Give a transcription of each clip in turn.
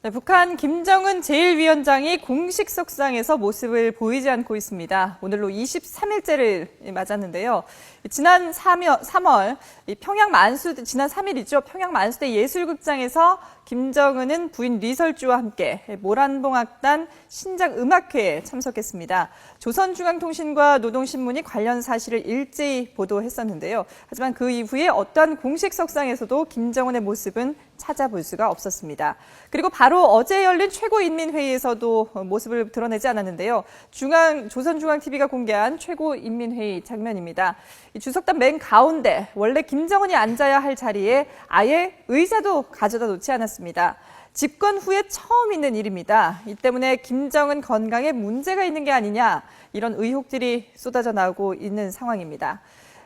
네, 북한 김정은 제1위원장이 공식 석상에서 모습을 보이지 않고 있습니다. 오늘로 23일째를 맞았는데요. 지난 3월 평양 만수대, 지난 3일이죠. 평양 만수대 예술극장에서 김정은은 부인 리설주와 함께 모란봉악단 신작음악회에 참석했습니다. 조선중앙통신과 노동신문이 관련 사실을 일제히 보도했었는데요. 하지만 그 이후에 어떠한 공식 석상에서도 김정은의 모습은 찾아볼 수가 없었습니다. 그리고 바로 어제 열린 최고인민회의에서도 모습을 드러내지 않았는데요. 조선중앙TV가 공개한 최고인민회의 장면입니다. 이 주석단 맨 가운데 원래 김정은이 앉아야 할 자리에 아예 의자도 가져다 놓지 않았습니다. 집권 후에 처음 있는 일입니다. 이 때문에 김정은 건강에 문제가 있는 게 아니냐, 이런 의혹들이 쏟아져 나오고 있는 상황입니다.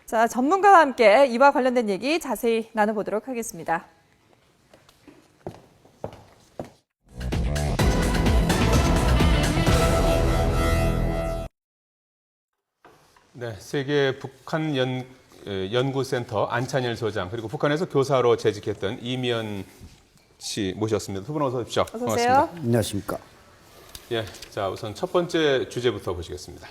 자, 전문가와 함께 이와 관련된 얘기 자세히 나눠보도록 하겠습니다. 네, 세계 북한 연구센터 안찬일 소장, 그리고 북한에서 교사로 재직했던 이미연 씨 모셨습니다. 두 분 어서 오십시오. 어서 오세요. 반갑습니다. 안녕하십니까. 예, 자, 우선 첫 번째 주제부터 보시겠습니다.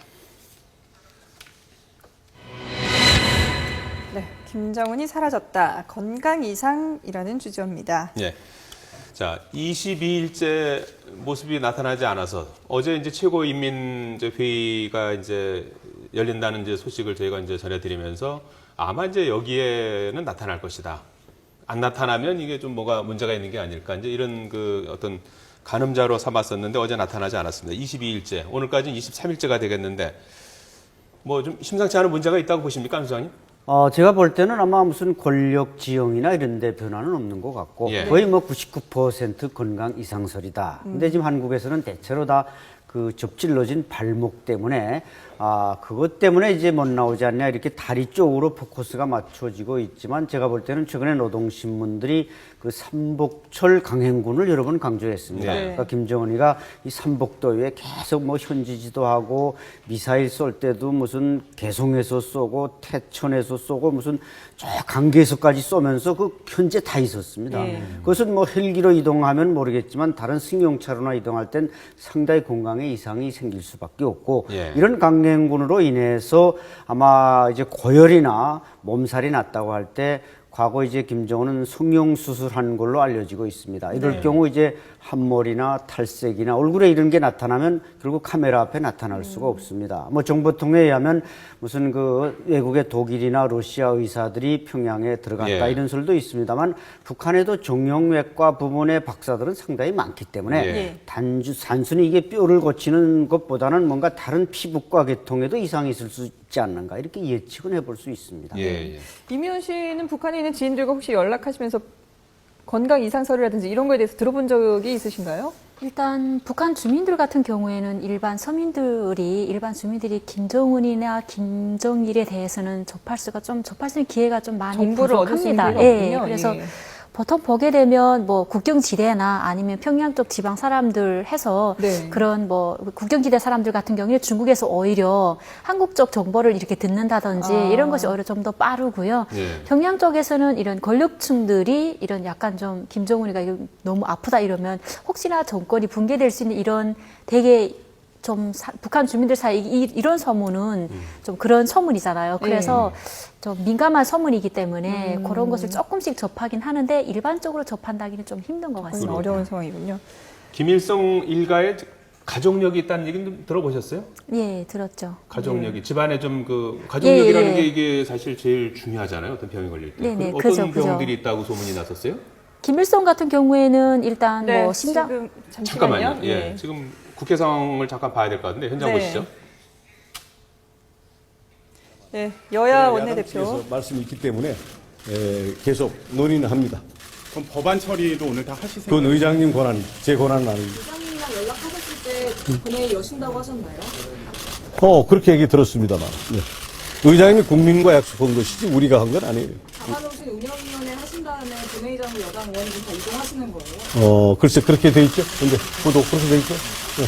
네, 김정은이 사라졌다. 건강 이상이라는 주제입니다. 예. 자, 22일째 모습이 나타나지 않아서 어제 이제 최고인민회의가 이제 열린다는 이제 소식을 저희가 이제 전해드리면서 아마 이제 여기에는 나타날 것이다. 안 나타나면 이게 좀 뭐가 문제가 있는 게 아닐까. 이제 이런 그 어떤 가늠자로 삼았었는데 어제 나타나지 않았습니다. 22일째. 오늘까지는 23일째가 되겠는데 뭐 좀 심상치 않은 문제가 있다고 보십니까, 안 소장님? 제가 볼 때는 아마 무슨 권력 지형이나 이런 데 변화는 없는 것 같고 예. 거의 뭐 99% 건강 이상설이다. 근데 지금 한국에서는 대체로 다 그 접질러진 발목 때문에 그것 때문에 이제 못 나오지 않냐 이렇게 다리 쪽으로 포커스가 맞춰지고 있지만 제가 볼 때는 최근에 노동신문들이 그 삼복철 강행군을 여러 번 강조했습니다. 네. 그러니까 김정은이가 이 삼복도에 계속 뭐 현지지도 하고 미사일 쏠 때도 무슨 개송에서 쏘고 태천에서 쏘고 무슨 저 강계에서까지 쏘면서 그 현재 다 있었습니다. 네. 그것은 뭐 헬기로 이동하면 모르겠지만 다른 승용차로나 이동할 땐 상당히 건강에 이상이 생길 수밖에 없고 예. 이런 강행군으로 인해서 아마 이제 고열이나 몸살이 났다고 할 때 과거 이제 김정은은 성형 수술한 걸로 알려지고 있습니다. 이럴 경우 이제 함몰이나 탈색이나 얼굴에 이런 게 나타나면 결국 카메라 앞에 나타날 수가 없습니다. 뭐 정보통에 의하면 무슨 그 외국의 독일이나 러시아 의사들이 평양에 들어갔다 예. 이런 설도 있습니다만 북한에도 정형외과 부문의 박사들은 상당히 많기 때문에 예. 단순히 이게 뼈를 고치는 것보다는 뭔가 다른 피부과 계통에도 이상이 있을 수 있지 않는가 이렇게 예측은 해볼 수 있습니다. 예, 예. 이미연 씨는 북한에 있는 지인들과 혹시 연락하시면서 건강 이상설이라든지 이런 거에 대해서 들어본 적이 있으신가요? 일단 북한 주민들 같은 경우에는 일반 주민들이 김정은이나 김정일에 대해서는 접할 수 있는 기회가 좀 많이 정보를 얻을 수 있는 부족합니다. 기회가 예, 없군요. 그래서 예. 보통 보게 되면 뭐 국경지대나 아니면 평양 쪽 지방 사람들 해서 네. 그런 뭐 국경지대 사람들 같은 경우에 중국에서 오히려 한국 쪽 정보를 이렇게 듣는다든지 이런 것이 오히려 좀 더 빠르고요. 예. 평양 쪽에서는 이런 권력층들이 이런 약간 좀 김정은이가 이거 너무 아프다 이러면 혹시나 정권이 붕괴될 수 있는 이런 되게 좀 북한 주민들 사이 이런 소문은 좀 그런 소문이잖아요. 그래서 좀 민감한 소문이기 때문에 그런 것을 조금씩 접하긴 하는데 일반적으로 접한다기는 좀 힘든 것 같습니다. 어려운 상황이군요. 김일성 일가의 가족력이 있다는 얘기는 들어보셨어요? 예, 들었죠. 가족력이 집안에 좀 그 가족력이라는 예, 예. 게 이게 사실 제일 중요하잖아요. 어떤 병이 걸릴 때. 네네, 그럼 어떤 그죠. 병들이 있다고 소문이 났었어요? 김일성 같은 경우에는 일단 네, 뭐 심장 지금 잠시만요. 잠깐만요. 예. 지금 국회 상황을 잠깐 봐야 될 것 같은데 현장 네. 보시죠. 네, 여야 야당 원내대표. 측에서 말씀이 있기 때문에 계속 논의는 합니다. 그럼 법안 처리도 오늘 다 하실 그건 생각이에요? 의장님 권한, 제 권한은 아닙니다. 부장님이랑 연락하셨을 때 본회의 여신다고 하셨나요? 그렇게 얘기 들었습니다만. 네. 의장님이 국민과 약속한 것이지 우리가 한 건 아니에요. 자가정신 운영위원회 하신 다음에 본회의장으로 여당 의원님 다 이동하시는 거예요? 글쎄 그렇게 돼 있죠. 근데 그것도 그렇게 돼 있죠. 네.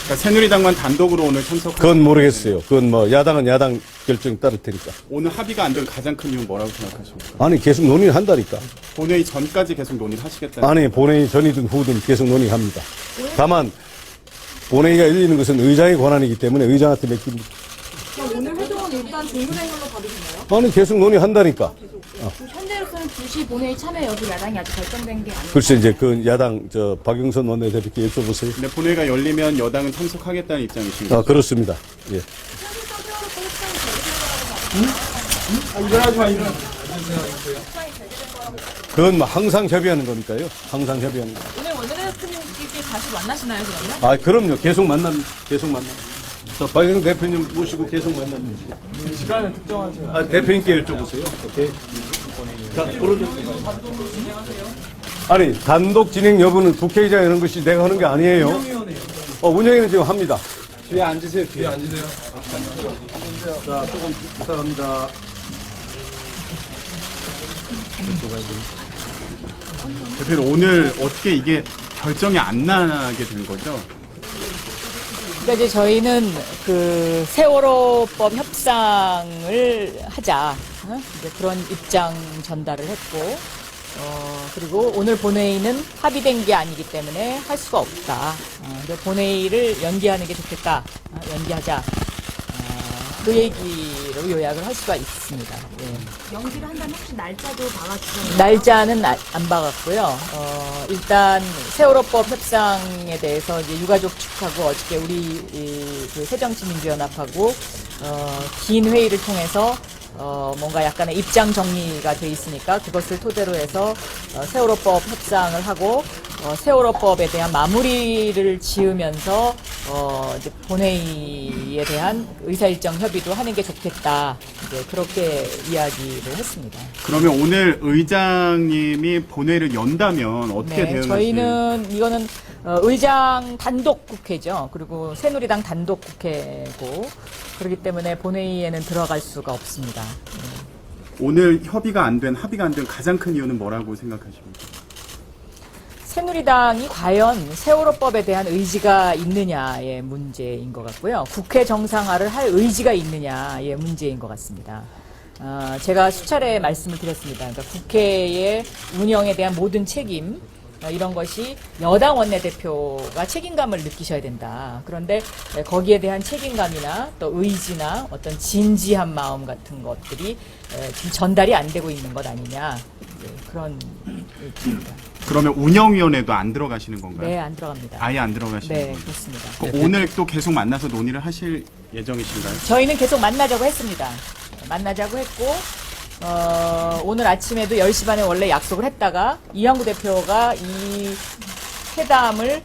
그러니까 새누리당만 단독으로 오늘 참석하는 그건 모르겠어요. 그건 뭐 야당은 야당 결정 따를 테니까. 오늘 합의가 안 된 가장 큰 이유는 뭐라고 생각하십니까? 아니 계속 논의를 한다니까. 본회의 전까지 계속 논의를 하시겠다는 아니 본회의 전이든 후든 계속 논의합니다. 다만 본회의가 열리는 것은 의장의 권한이기 때문에 의장한테 맡깁니다. 오늘 회동은 일단 종료된 걸로 받으시나요? 아니 계속 논의한다니까. 현재로서는 2시 본회의 참여 여부 야당이 아직 결정된 게 아니고 글쎄 이제 그 야당 저 박영선 원내대표께 여쭤보세요. 근데 본회의가 열리면 여당은 참석하겠다는 입장이신가요? 아 그렇습니다. 예. 그건 뭐 항상 협의하는 거니까요. 항상 협의하는 거. 오늘 원내대표님께 다시 만나시나요 그러면? 아 그럼요. 계속 만납니다. 계속 만납니다. 저 박영 대표님 모시고 계속 만납니다. 시간을 특정하세요. 아 대표님께 여쭤보세요. 오케이. 자, 아니 단독 진행 여부는 국회의장이 하는 것이 내가 하는 게 아니에요. 운영위원회 지금 합니다. 뒤에 앉으세요. 뒤에 앉으세요. 자, 조금 부탁합니다. 대표님 오늘 어떻게 이게 결정이 안 나게 된 거죠? 그러니까 이제 저희는 그 세월호법 협상을 하자 이제 그런 입장 전달을 했고 그리고 오늘 본회의는 합의된 게 아니기 때문에 할 수가 없다. 그래서 본회의를 연기하는 게 좋겠다. 연기하자. 그 얘기로 요약을 할 수가 있습니다. 예. 연기를 한다면 혹시 날짜도 박아주셨나요? 날짜는 안 박았고요. 일단 세월호법 협상에 대해서 이제 유가족 측하고 어저께 우리 그 새정치민주연합하고 긴 회의를 통해서 뭔가 약간의 입장 정리가 돼 있으니까 그것을 토대로 해서 세월호법 협상을 하고 세월호법에 대한 마무리를 지으면서 이제 본회의에 대한 의사일정 협의도 하는 게 좋겠다. 이제 그렇게 이야기를 했습니다. 그러면 오늘 의장님이 본회의를 연다면 어떻게 네, 대응할지 저희는 이거는 의장 단독 국회죠. 그리고 새누리당 단독 국회고 그렇기 때문에 본회의에는 들어갈 수가 없습니다. 오늘 합의가 안 된 가장 큰 이유는 뭐라고 생각하십니까? 새누리당이 과연 세월호법에 대한 의지가 있느냐의 문제인 것 같고요. 국회 정상화를 할 의지가 있느냐의 문제인 것 같습니다. 제가 수차례 말씀을 드렸습니다. 그러니까 국회의 운영에 대한 모든 책임, 이런 것이 여당 원내대표가 책임감을 느끼셔야 된다. 그런데 거기에 대한 책임감이나 또 의지나 어떤 진지한 마음 같은 것들이 지금 전달이 안 되고 있는 것 아니냐. 그런 의지입니다. 그러면 운영위원회도 안 들어가시는 건가요? 네, 안 들어갑니다. 아예 안 들어가시는 네, 건가요? 그렇습니다. 그럼 오늘 또 계속 만나서 논의를 하실 예정이신가요? 저희는 계속 만나자고 했습니다. 만나자고 했고, 오늘 아침에도 10시 반에 원래 약속을 했다가 이한구 대표가 이 회담을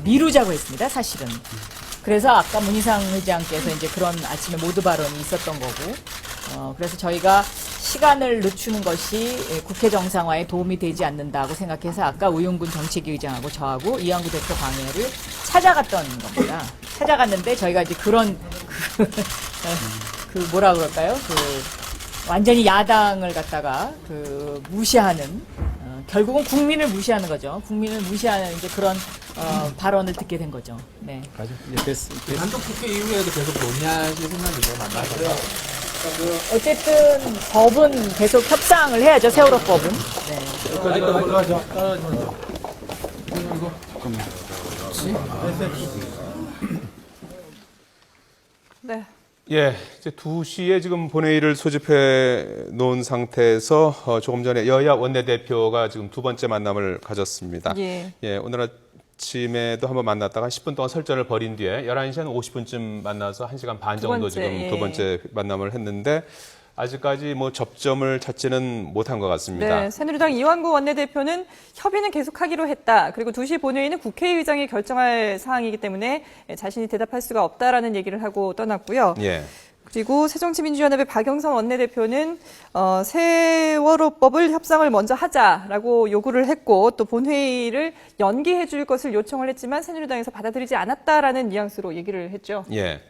미루자고 했습니다, 사실은. 그래서 아까 문희상 의장께서 이제 그런 아침에 모두 발언이 있었던 거고, 그래서 저희가 시간을 늦추는 것이 국회 정상화에 도움이 되지 않는다고 생각해서 아까 우윤근 정책위 의장하고 저하고 이한구 대표 방해를 찾아갔던 겁니다. 찾아갔는데 저희가 이제 그런 그 뭐라 그럴까요? 그 완전히 야당을 갖다가 그 무시하는 결국은 국민을 무시하는 거죠. 국민을 무시하는 이제 그런 발언을 듣게 된 거죠. 네. 단독 국회 이후에도 계속 논의하실 생각이죠, 만나서. 어쨌든 법은 계속 협상을 해야죠. 세월호법은. 네. 네. 예, 이제 2시에 지금 본회의를 소집해 놓은 상태에서 조금 전에 여야 원내대표가 지금 두 번째 만남을 가졌습니다. 예. 오늘 아침에도 한번 만났다가 10분 동안 설전을 벌인 뒤에 11시 한 50분쯤 만나서 1시간 반 정도 두 번째, 지금 예. 두 번째 만남을 했는데 아직까지 뭐 접점을 찾지는 못한 것 같습니다. 네, 새누리당 이완구 원내대표는 협의는 계속하기로 했다. 그리고 2시 본회의는 국회의장이 결정할 사항이기 때문에 자신이 대답할 수가 없다라는 얘기를 하고 떠났고요. 예. 그리고 새정치민주연합의 박영선 원내대표는 세월호법을 협상을 먼저 하자라고 요구를 했고 또 본회의를 연기해 줄 것을 요청을 했지만 새누리당에서 받아들이지 않았다라는 뉘앙스로 얘기를 했죠. 예.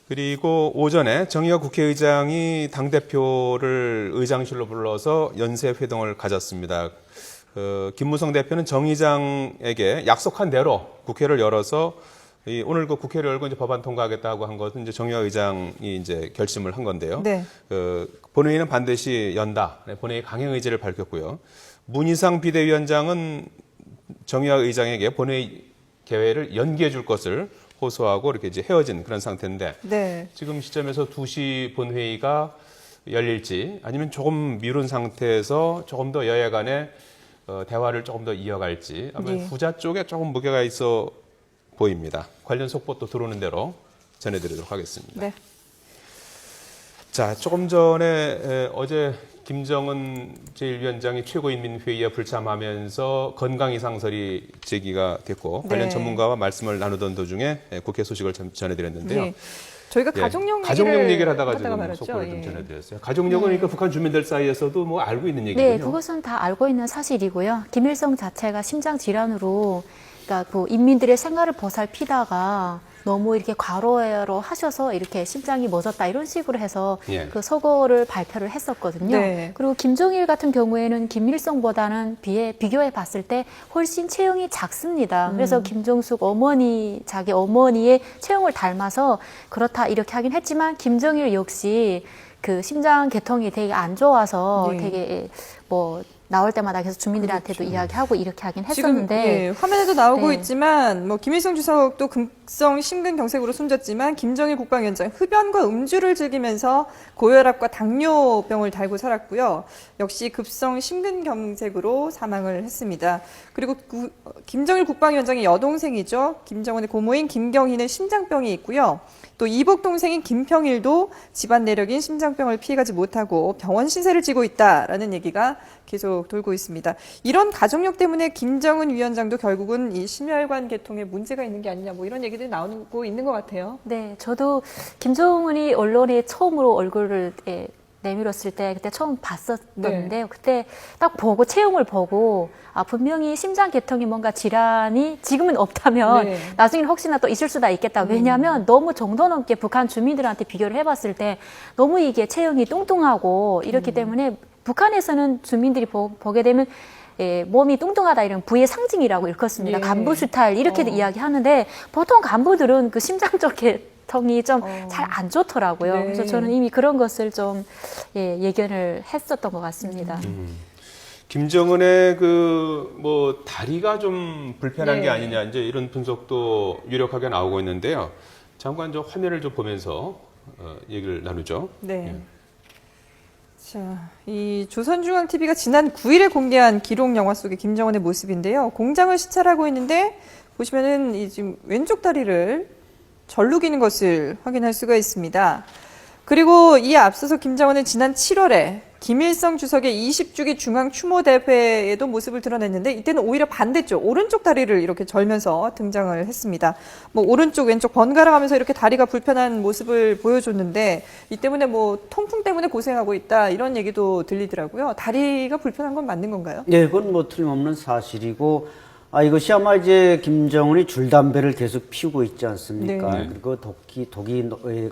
그리고 오전에 정의화 국회의장이 당대표를 의장실로 불러서 연쇄회동을 가졌습니다. 김무성 대표는 정 의장에게 약속한 대로 국회를 열어서 오늘 그 국회를 열고 이제 법안 통과하겠다고 한 것은 이제 정의화 의장이 이제 결심을 한 건데요. 네. 본회의는 반드시 연다. 본회의 강행 의지를 밝혔고요. 문희상 비대위원장은 정의화 의장에게 본회의 개회를 연기해 줄 것을 호소하고 이렇게 이제 헤어진 그런 상태인데 네. 지금 시점에서 2시 본회의가 열릴지 아니면 조금 미룬 상태에서 조금 더 여야 간에 대화를 조금 더 이어갈지 아마 네. 후자 쪽에 조금 무게가 있어 보입니다. 관련 속보 또 들어오는 대로 전해드리도록 하겠습니다. 네. 자, 조금 전에 어제 김정은 제1위원장이 최고인민회의에 불참하면서 건강 이상설이 제기가 됐고 관련 네. 전문가와 말씀을 나누던 도중에 국회 소식을 전해드렸는데요. 예. 저희가 예, 가족력 가족력 얘기를 하다가 지금 말았죠. 속보를 좀 예. 전해드렸어요. 가족력은 그러니까 북한 주민들 사이에서도 뭐 알고 있는 얘기군요. 네, 그것은 다 알고 있는 사실이고요. 김일성 자체가 심장 질환으로 그러니까 그 인민들의 생활을 보살피다가 너무 이렇게 과로로 하셔서 이렇게 심장이 멎었다 이런 식으로 해서 예. 그 서거를 발표를 했었거든요. 네. 그리고 김정일 같은 경우에는 김일성보다는 비교해 봤을 때 훨씬 체형이 작습니다. 그래서 김정숙 어머니, 자기 어머니의 체형을 닮아서 그렇다 이렇게 하긴 했지만 김정일 역시 그 심장 계통이 되게 안 좋아서 네. 되게 뭐 나올 때마다 계속 주민들한테도 이야기하고 이렇게 하긴 했었는데 지금 예, 화면에도 나오고 네. 있지만 뭐 김일성 주석도 급성 심근경색으로 숨졌지만 김정일 국방위원장 흡연과 음주를 즐기면서 고혈압과 당뇨병을 달고 살았고요. 역시 급성 심근경색으로 사망을 했습니다. 그리고 김정일 국방위원장의 여동생이죠. 김정은의 고모인 김경희는 심장병이 있고요. 또 이복 동생인 김평일도 집안 내력인 심장병을 피해가지 못하고 병원 신세를 지고 있다라는 얘기가 계속 돌고 있습니다. 이런 가족력 때문에 김정은 위원장도 결국은 이 심혈관 계통에 문제가 있는 게 아니냐 뭐 이런 얘기들이 나오고 있는 것 같아요. 네, 저도 김정은이 언론에 처음으로 얼굴을 내밀었을 때 그때 처음 봤었는데요. 그때 딱 보고 체형을 보고 아 분명히 심장 계통이 뭔가 질환이 지금은 없다면 네. 나중에 혹시나 또 있을 수가 있겠다. 왜냐하면 너무 정도 넘게 북한 주민들한테 비교를 해봤을 때 너무 이게 체형이 뚱뚱하고 이렇기 때문에 북한에서는 주민들이 보게 되면 몸이 뚱뚱하다 이런 부의 상징이라고 일컫습니다. 예. 간부 스타일 이렇게 이야기하는데 보통 간부들은 그 심장 쪽에 통이 좀 잘 안 좋더라고요. 네. 그래서 저는 이미 그런 것을 좀 예견을 했었던 것 같습니다. 김정은의 그 뭐 다리가 좀 불편한 네. 게 아니냐 이제 이런 분석도 유력하게 나오고 있는데요. 잠깐 저 화면을 좀 보면서 얘기를 나누죠. 네. 자, 이 조선중앙TV가 지난 9일에 공개한 기록 영화 속의 김정은의 모습인데요. 공장을 시찰하고 있는데 보시면은 이 지금 왼쪽 다리를 절룩이는 것을 확인할 수가 있습니다. 그리고 이에 앞서서 김정은은 지난 7월에 김일성 주석의 20주기 중앙추모대회에도 모습을 드러냈는데 이때는 오히려 반대쪽 오른쪽 다리를 이렇게 절면서 등장을 했습니다. 뭐 오른쪽 왼쪽 번갈아 가면서 이렇게 다리가 불편한 모습을 보여줬는데 이 때문에 뭐 통풍 때문에 고생하고 있다 이런 얘기도 들리더라고요. 다리가 불편한 건 맞는 건가요? 네, 그건 뭐 틀림없는 사실이고, 이것이 아마 이제 김정은이 줄담배를 계속 피우고 있지 않습니까? 네. 그리고 독이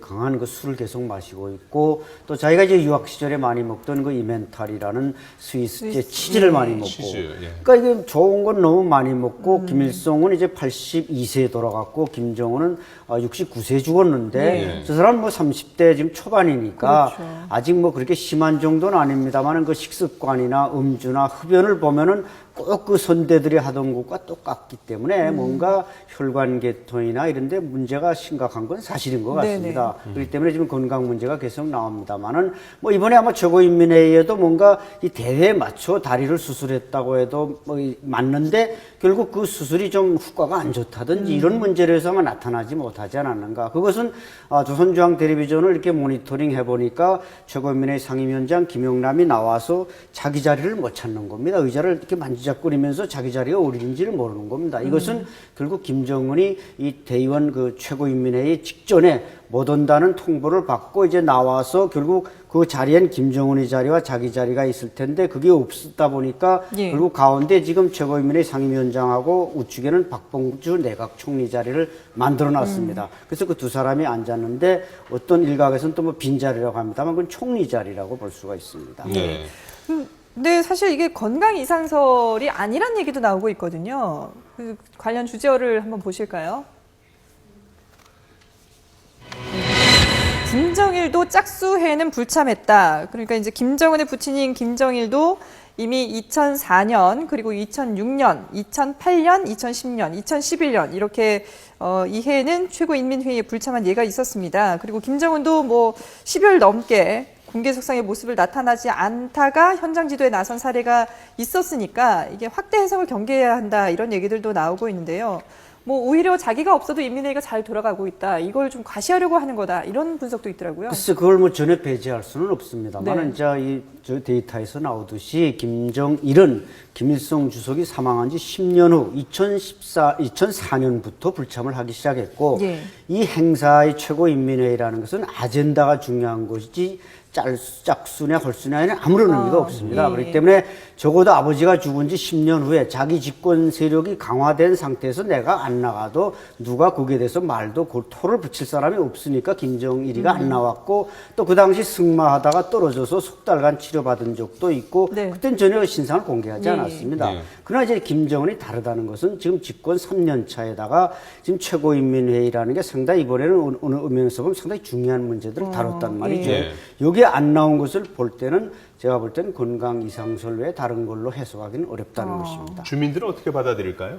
강한 그 술을 계속 마시고 있고, 또 자기가 이제 유학 시절에 많이 먹던 그 이멘탈이라는 스위스제 치즈를 많이 먹고. 치즈, 예. 그러니까 이게 좋은 건 너무 많이 먹고, 김일성은 이제 82세에 돌아갔고, 김정은은 69세에 죽었는데, 저 사람은 뭐 30대 지금 초반이니까, 아직 뭐 그렇게 심한 정도는 아닙니다만, 그 식습관이나 음주나 흡연을 보면은 꼭 그 선대들이 하던 것과 똑같기 때문에 뭔가 혈관계통이나 이런 데 문제가 심각한 건 사실인 것 같습니다. 그렇기 때문에 지금 건강 문제가 계속 나옵니다만은 뭐 이번에 아마 최고인민회의에도 뭔가 이 대회에 맞춰 다리를 수술했다고 해도 뭐 맞는데 결국 그 수술이 좀 효과가 안 좋다든지 이런 문제로 해서 아마 나타나지 못하지 않았는가. 그것은 조선중앙텔레비전을 이렇게 모니터링 해보니까 최고인민회의 상임위원장 김용남이 나와서 자기 자리를 못 찾는 겁니다. 의자를 이렇게 만지작거리면서 자기 자리가 어딘지를 모르는 겁니다. 이것은 결국 김정은이 이 대의원 그 최고인민회의 직전에 못 온다는 통보를 받고 이제 나와서 결국 그 자리엔 김정은의 자리와 자기 자리가 있을 텐데 그게 없었다 보니까 결국 가운데 지금 최고인민회의 상임위원장하고 우측에는 박봉주 내각 총리 자리를 만들어 놨습니다. 그래서 그 두 사람이 앉았는데 어떤 일각에서는 또 뭐 빈자리라고 합니다만 그건 총리 자리라고 볼 수가 있습니다. 네. 근데 사실 이게 건강 이상설이 아니란 얘기도 나오고 있거든요. 그 관련 주제어를 한번 보실까요? 김정일도 짝수회는 불참했다. 그러니까 이제 김정은의 부친인 김정일도 이미 2004년, 그리고 2006년, 2008년, 2010년, 2011년 이렇게 이 해에는 최고인민회의에 불참한 예가 있었습니다. 그리고 김정은도 뭐 10여일 넘게 공개 석상의 모습을 나타나지 않다가 현장 지도에 나선 사례가 있었으니까 이게 확대 해석을 경계해야 한다 이런 얘기들도 나오고 있는데요. 뭐 오히려 자기가 없어도 인민회의가 잘 돌아가고 있다. 이걸 좀 과시하려고 하는 거다. 이런 분석도 있더라고요. 글쎄 그걸 뭐 전혀 배제할 수는 없습니다만 네. 저 데이터에서 나오듯이 김정일은 김일성 주석이 사망한 지 10년 후 2004년부터 불참을 하기 시작했고 예. 이 행사의 최고인민회의라는 것은 아젠다가 중요한 것이지 짝수냐 헐수냐에는 아무런 의미가 없습니다. 예. 그렇기 때문에 적어도 아버지가 죽은 지 10년 후에 자기 집권 세력이 강화된 상태에서 내가 안 나가도 누가 거기에 대해서 말도 토를 붙일 사람이 없으니까 김정일이가 안 나왔고 또 그 당시 승마하다가 떨어져서 석 달간 치료받은 적도 있고 네. 그땐 전혀 신상을 공개하지 예. 않았습니다. 예. 그러나 이제 김정은이 다르다는 것은 지금 집권 3년 차에다가 지금 최고인민회의라는 게 상당히 이번에는 어느 의미에서 보면 상당히 중요한 문제들을 다뤘단 말이죠. 예. 여기에 안 나온 것을 볼 때는 제가 볼 때는 건강 이상설 외에 다른 걸로 해석하기는 어렵다는 것입니다. 주민들은 어떻게 받아들일까요?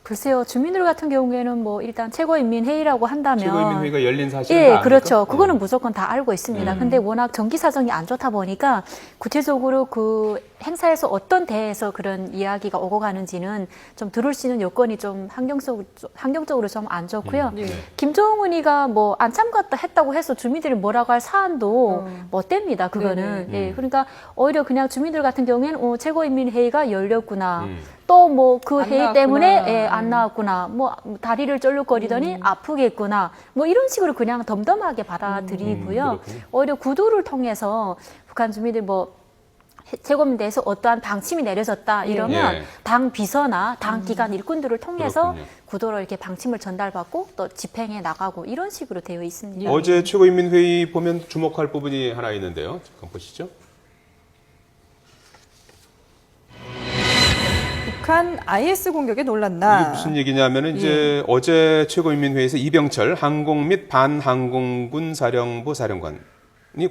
글쎄요, 주민들 같은 경우에는 뭐 일단 최고인민회의라고 한다면 최고인민회의가 열린 사실은 예, 다 그렇죠. 압니까? 그거는 무조건 다 알고 있습니다. 근데 워낙 전기 사정이 안 좋다 보니까 구체적으로 그 행사에서 어떤 대에서 그런 이야기가 오고 가는지는 좀 들을 수 있는 여건이 좀 환경적으로 좀 안 좋고요. 네. 김정은이가 뭐 안 참갔다 했다고 해서 주민들이 뭐라고 할 사안도 못 됩니다. 그거는. 예, 그러니까 오히려 그냥 주민들 같은 경우에는 최고인민회의가 열렸구나. 또 뭐 그 안 회의 나왔구나. 때문에 예, 안 나왔구나. 뭐 다리를 쩔룩거리더니 아프겠구나. 뭐 이런 식으로 그냥 덤덤하게 받아들이고요. 오히려 구도를 통해서 북한 주민들 뭐 최고인민대에서 어떠한 방침이 내려졌다 이러면 예. 당 비서나 당 기관 일꾼들을 통해서 그렇군요. 구도로 이렇게 방침을 전달받고 또 집행해 나가고 이런 식으로 되어 있습니다. 어제 최고인민회의 보면 주목할 부분이 하나 있는데요. 잠깐 보시죠. 북한 IS 공격에 놀랐나? 이게 무슨 얘기냐면은 이제 어제 최고인민회의에서 이병철 항공 및 반항공군 사령부 사령관이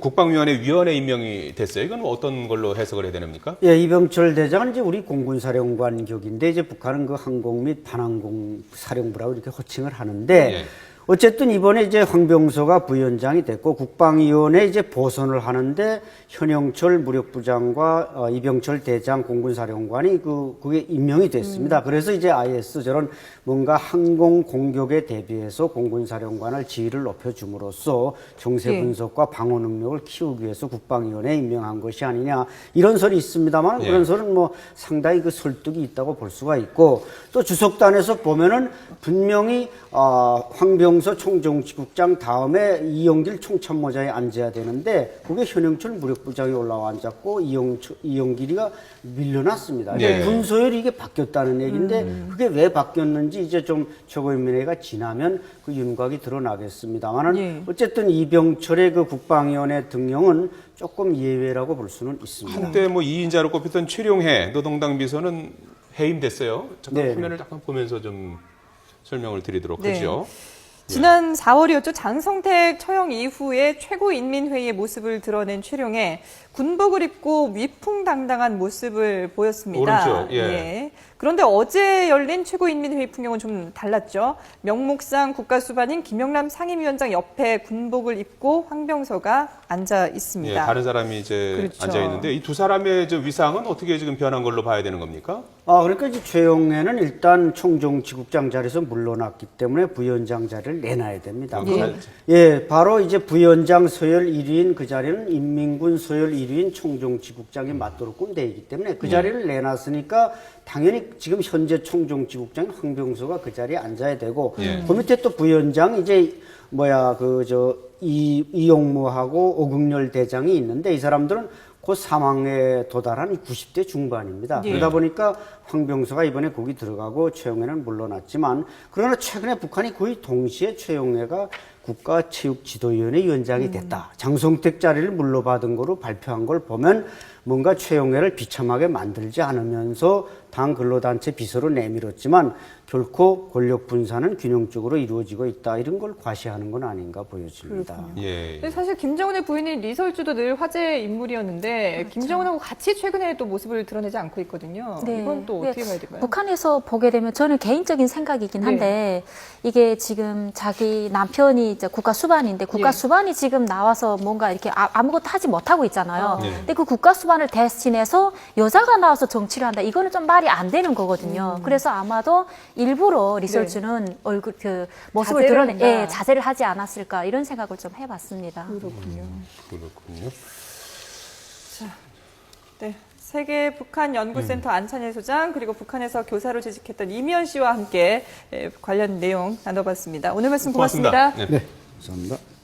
국방위원회 위원회 임명이 됐어요. 이건 어떤 걸로 해석을 해야 됩니까? 예, 이병철 대장은 이제 우리 공군사령관 격인데 이제 북한은 그 항공 및 반항공 사령부라고 이렇게 호칭을 하는데 예. 어쨌든 이번에 이제 황병서가 부위원장이 됐고 국방위원회 이제 보선을 하는데 현영철 무력부장과 이병철 대장 공군사령관이 그게 임명이 됐습니다. 그래서 이제 IS 저런 뭔가 항공 공격에 대비해서 공군사령관을 지위를 높여줌으로써 정세 분석과 방어 능력을 키우기 위해서 국방위원회에 임명한 것이 아니냐 이런 설이 있습니다만 예. 그런 설은 뭐 상당히 그 설득이 있다고 볼 수가 있고 또 주석단에서 보면은 분명히 황병서 총정치국장 다음에 이영길 총참모장이 앉아야 되는데 그게 현영철 무력부장이 올라와 앉았고 이영길이가 밀려났습니다. 네. 군소열이 이게 바뀌었다는 얘기인데 그게 왜 바뀌었는지 이제 좀 최고인민회의가 지나면 그 윤곽이 드러나겠습니다만은 예. 어쨌든 이병철의 그 국방위원회 등용은 조금 예외라고 볼 수는 있습니다. 한때 뭐 2인자로 꼽혔던 최룡해 노동당 비서는 해임됐어요. 잠깐 네. 화면을 잠깐 보면서 좀 설명을 드리도록 네. 하죠. 지난 4월이었죠. 장성택 처형 이후에 최고인민회의의 모습을 드러낸 최룡해 군복을 입고 위풍당당한 모습을 보였습니다. 오른쪽, 예. 그런데 어제 열린 최고인민회의 풍경은 좀 달랐죠. 명목상 국가수반인 김영남 상임위원장 옆에 군복을 입고 황병서가 앉아 있습니다. 예, 다른 사람이 이제 그렇죠. 앉아 있는데 이 두 사람의 저 위상은 어떻게 지금 변한 걸로 봐야 되는 겁니까? 그러니까 이제 최용해는 일단 총정치국장 자리에서 물러났기 때문에 부위원장 자리를 내놔야 됩니다. 예, 바로 이제 부위원장 서열 1위인 그 자리는 인민군 서열 1위인 총정치국장이 맡도록 돼 있기 때문에 그 자리를 내놨으니까 당연히 지금 현재 총정치국장인 황병서가 그 자리에 앉아야 되고 그 밑에 또 부위원장 이제 이용무하고 오국열 대장이 있는데 이 사람들은 곧 사망에 도달한 90대 중반입니다. 그러다 보니까 황병서가 이번에 거기 들어가고 최용해는 물러났지만 그러나 최근에 북한이 거의 동시에 최용해가 국가체육지도위원회 위원장이 됐다. 장성택 자리를 물러받은 거로 발표한 걸 보면 뭔가 최용해를 비참하게 만들지 않으면서 당 근로단체 비서로 내밀었지만 결코 권력 분산은 균형적으로 이루어지고 있다. 이런 걸 과시하는 건 아닌가 보여집니다. 예. 근데 사실 김정은의 부인인 리설주도 늘 화제의 인물이었는데 김정은하고 같이 최근에 또 모습을 드러내지 않고 있거든요. 네. 이건 또 어떻게 봐야 될까요? 북한에서 보게 되면 저는 개인적인 생각이긴 한데 이게 지금 자기 남편이 이제 국가 수반인데 국가 수반이 지금 나와서 뭔가 이렇게 아무것도 하지 못하고 있잖아요. 근데 그 국가 수반을 대신해서 여자가 나와서 정치를 한다. 이거는 좀 말이 안 되는 거거든요. 그래서 아마도 일부러 리설주는 얼굴 그 모습을 자제를 드러내 한다. 자제를 하지 않았을까 이런 생각을 좀 해봤습니다. 그렇군요. 그렇군요. 네. 세계 북한 연구센터 안찬일 소장 그리고 북한에서 교사로 재직했던 이미연 씨와 함께 관련 내용 나눠봤습니다. 오늘 말씀 고맙습니다. 고맙습니다. 네. 감사합니다.